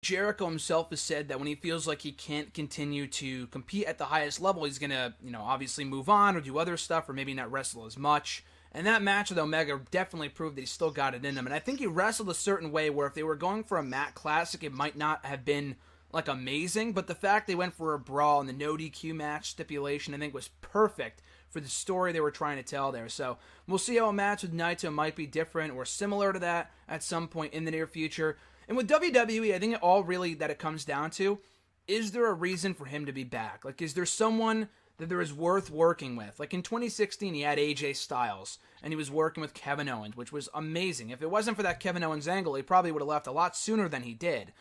Jericho himself has said that when he feels like he can't continue to compete at the highest level, he's going to, obviously move on or do other stuff or maybe not wrestle as much. And that match with Omega definitely proved that he still got it in him. And I think he wrestled a certain way where if they were going for a mat classic, it might not have been like amazing. But the fact they went for a brawl and the no DQ match stipulation, I think was perfect for the story they were trying to tell there. So we'll see how a match with Naito might be different or similar to that at some point in the near future. And with WWE, I think it all really that it comes down to, is there a reason for him to be back? Like, is there someone that there is worth working with? Like in 2016, he had AJ Styles, and he was working with Kevin Owens, which was amazing. If it wasn't for that Kevin Owens angle, he probably would have left a lot sooner than he did.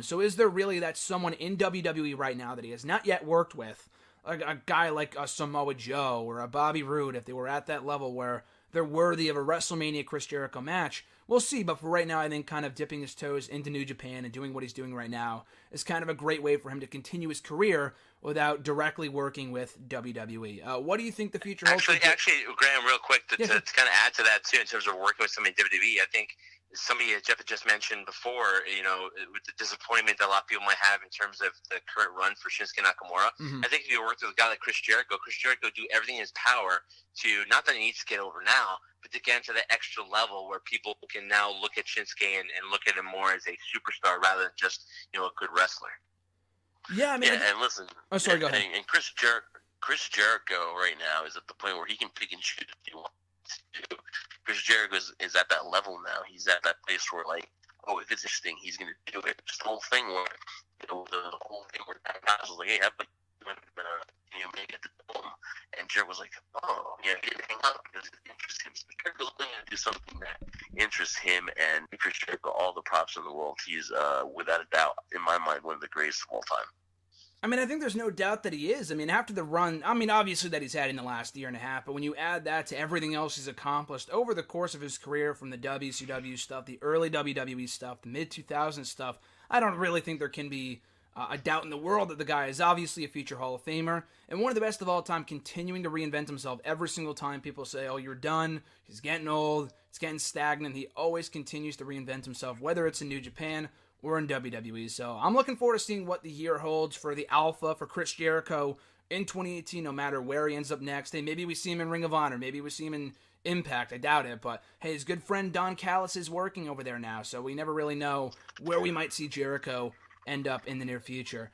So is there really that someone in WWE right now that he has not yet worked with? A guy like a Samoa Joe or a Bobby Roode, if they were at that level where they're worthy of a WrestleMania Chris Jericho match. We'll see, but for right now, I think kind of dipping his toes into New Japan and doing what he's doing right now is kind of a great way for him to continue his career without directly working with WWE. What do you think the future holds? Actually, Graham, real quick, to kind of add to that, too, in terms of working with somebody in WWE, I think somebody Jeff had just mentioned before, with the disappointment that a lot of people might have in terms of the current run for Shinsuke Nakamura. I think if you worked with a guy like Chris Jericho would do everything in his power to, not that he needs to get over now, but to get into that extra level where people can now look at Shinsuke and look at him more as a superstar rather than just, a good wrestler. Yeah, I mean... and listen... Oh, sorry, go ahead. And Chris Jericho right now is at the point where he can pick and choose if he wants to. Chris Jericho is at that level now. He's at that place where, like, if it's interesting, he's going to do it. Just the whole thing where, the whole thing where guys was like, hey, I put make it to the home. And Jericho was like, oh, yeah, he didn't hang up because it interests him. So Jericho's going to do something that interests him, and Chris Jericho all the props in the world. He's, without a doubt, in my mind, one of the greatest of all time. I mean, I think there's no doubt that he is. I mean, after the run, obviously that he's had in the last year and a half, but when you add that to everything else he's accomplished over the course of his career, from the WCW stuff, the early WWE stuff, the mid-2000s stuff, I don't really think there can be a doubt in the world that the guy is obviously a future Hall of Famer, and one of the best of all time, continuing to reinvent himself every single time people say, oh, you're done, he's getting old, it's getting stagnant. He always continues to reinvent himself, whether it's in New Japan or in WWE. So I'm looking forward to seeing what the year holds for the Alpha, for Chris Jericho in 2018, no matter where he ends up next. Hey, maybe we see him in Ring of Honor. Maybe we see him in Impact. I doubt it. But, hey, his good friend Don Callis is working over there now, so we never really know where we might see Jericho end up in the near future.